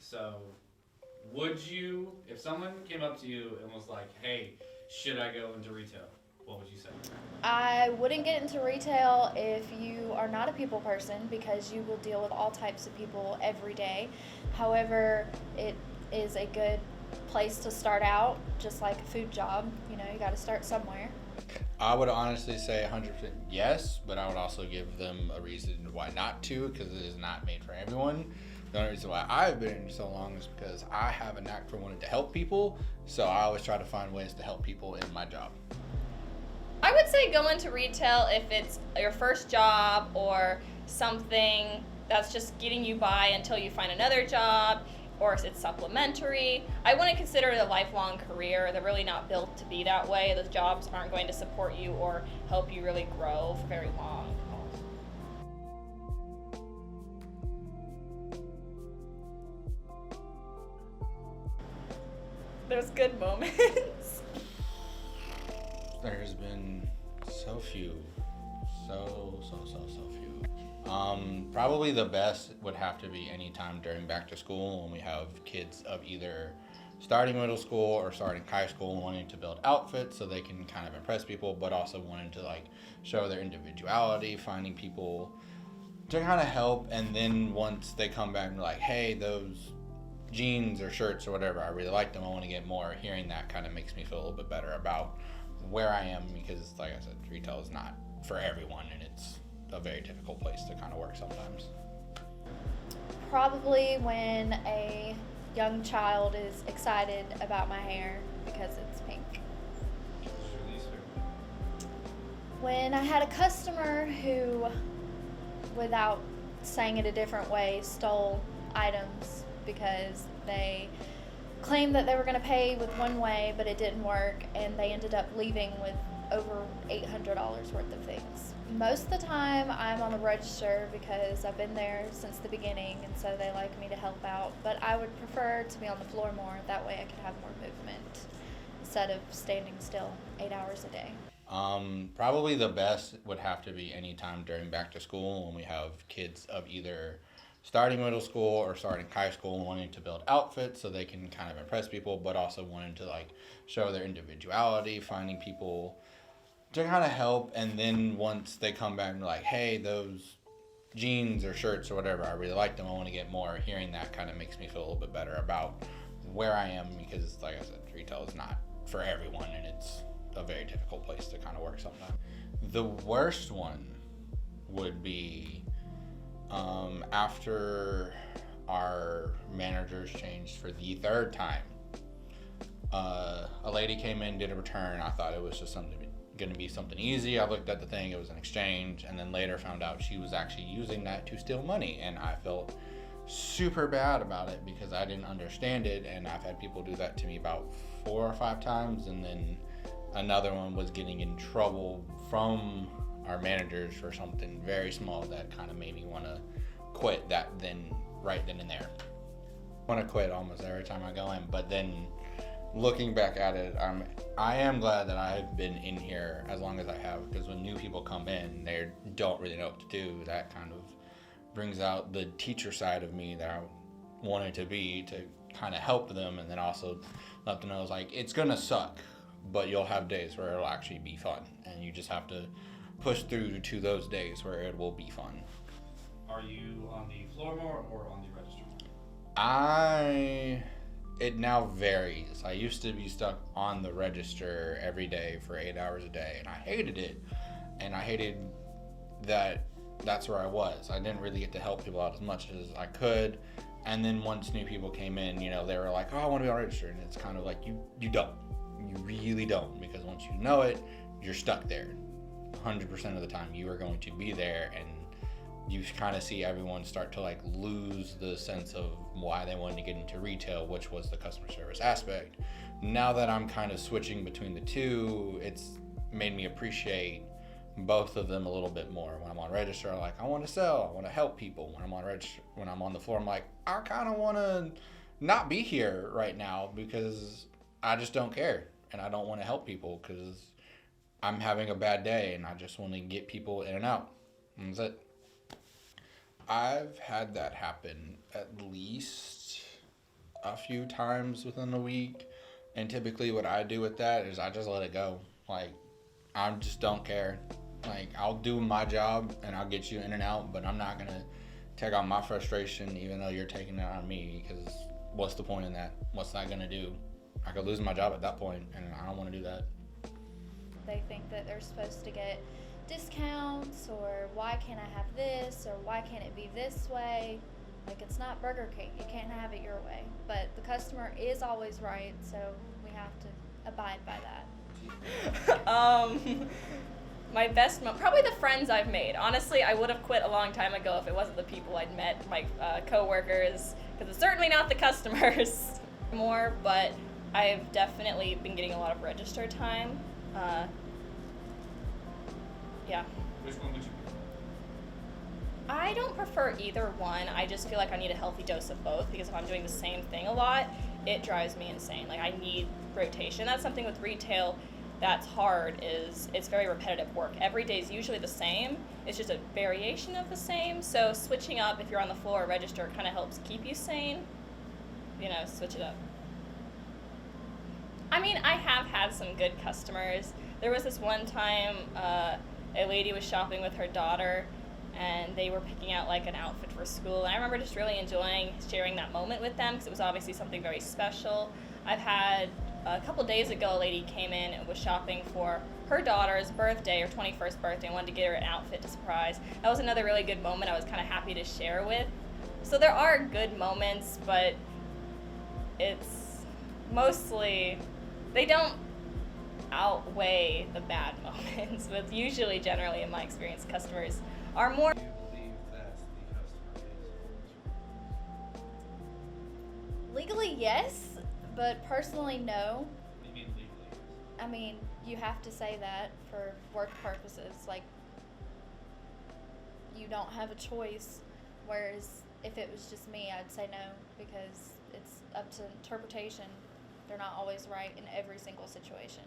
So, would you, if someone came up to you and was like, hey, should I go into retail? What would you say? I wouldn't get into retail if you are not a people person because you will deal with all types of people every day. However, it is a good place to start out, just like a food job. You got to start somewhere. I would honestly say 100% yes, but I would also give them a reason why not to, because it is not made for everyone. The only reason why I've been in so long is because I have a knack for wanting to help people, so I always try to find ways to help people in my job. I would say go into retail if it's your first job or something that's just getting you by until you find another job, or if it's supplementary. I wouldn't consider it a lifelong career. They're really not built to be that way. Those jobs aren't going to support you or help you really grow for very long. There's good moments. There's been so few. So few. Probably the best would have to be any time during back to school when we have kids of either starting middle school or starting high school and wanting to build outfits so they can kind of impress people, but also wanting to like show their individuality, finding people to kind of help. And then once they come back and be like, hey, those jeans or shirts or whatever, I really like them, I want to get more. Hearing that kind of makes me feel a little bit better about where I am, because like I said, retail is not for everyone and it's a very difficult place to kind of work sometimes. Probably when a young child is excited about my hair because it's pink. What's your least favorite? When I had a customer who, without saying it a different way, stole items because they claimed that they were going to pay with one way, but it didn't work, and they ended up leaving with over $800 worth of things. Most of the time, I'm on the register because I've been there since the beginning, and so they like me to help out. But I would prefer to be on the floor more. That way, I could have more movement instead of standing still 8 hours a day. Probably the best would have to be any time during back to school when we have kids of either starting middle school or starting high school and wanting to build outfits so they can kind of impress people, but also wanting to like show their individuality, finding people to kind of help. And then once they come back and be like, hey, those jeans or shirts or whatever, I really like them, I want to get more. Hearing that kind of makes me feel a little bit better about where I am, because like I said, retail is not for everyone and it's a very difficult place to kind of work sometimes. The worst one would be after our managers changed for the third time. A lady came in, did a return. I thought it was just going to be something easy. I looked at the thing, it was an exchange, and then later found out she was actually using that to steal money, and I felt super bad about it because I didn't understand it. And I've had people do that to me about 4 or 5 times, and then another one was getting in trouble from our managers for something very small that kind of made me want to quit that then, right then and there. I want to quit almost every time I go in, but then looking back at it, I am glad that I've been in here as long as I have, because when new people come in, they don't really know what to do. That kind of brings out the teacher side of me that I wanted to be, to kind of help them, and then also let them know it's like, it's gonna suck, but you'll have days where it'll actually be fun, and you just have to push through to those days where it will be fun. Are you on the floor more or on the register more? It now varies. I used to be stuck on the register every day for 8 hours a day, and I hated it. And I hated that that's where I was. I didn't really get to help people out as much as I could. And then once new people came in, they were like, oh, I want to be on register. And it's kind of like, you don't. You really don't. Because once you know it, you're stuck there. 100% of the time you are going to be there, and you kind of see everyone start to like lose the sense of why they wanted to get into retail, which was the customer service aspect. Now that I'm kind of switching between the two, it's made me appreciate both of them a little bit more. When I'm on register, I'm like, I want to sell, I want to help people. When I'm on the floor, I'm like, I kind of want to not be here right now because I just don't care, and I don't want to help people because I'm having a bad day and I just want to get people in and out. And that's it. I've had that happen at least a few times within the week. And typically what I do with that is I just let it go. Like, I just don't care. Like, I'll do my job and I'll get you in and out, but I'm not going to take out my frustration even though you're taking it on me, because what's the point in that? What's that going to do? I could lose my job at that point, and I don't want to do that. They think that they're supposed to get discounts, or why can't I have this, or why can't it be this way? Like, it's not Burger King. You can't have it your way. But the customer is always right, so we have to abide by that. My best probably the friends I've made. Honestly, I would have quit a long time ago if it wasn't the people I'd met, my coworkers, because it's certainly not the customers more, but I've definitely been getting a lot of register time. Yeah. Which one would you prefer? I don't prefer either one. I just feel like I need a healthy dose of both, because if I'm doing the same thing a lot, it drives me insane. Like, I need rotation. That's something with retail that's hard, is it's very repetitive work. Every day is usually the same. It's just a variation of the same. So switching up if you're on the floor or register kind of helps keep you sane. You know, switch it up. I mean, I have had some good customers. There was this one time a lady was shopping with her daughter, and they were picking out like an outfit for school. And I remember just really enjoying sharing that moment with them, because it was obviously something very special. I've had a couple days ago, a lady came in and was shopping for her daughter's birthday, her 21st birthday, and wanted to get her an outfit to surprise. That was another really good moment I was kind of happy to share with. So there are good moments, but it's mostly, they don't outweigh the bad moments. But usually, generally, in my experience, customers are more. Do you believe that the customer is always right? Legally, yes, but personally, no. What do you mean legally? I mean, you have to say that for work purposes. Like, you don't have a choice. Whereas if it was just me, I'd say no, because it's up to interpretation. They're not always right in every single situation.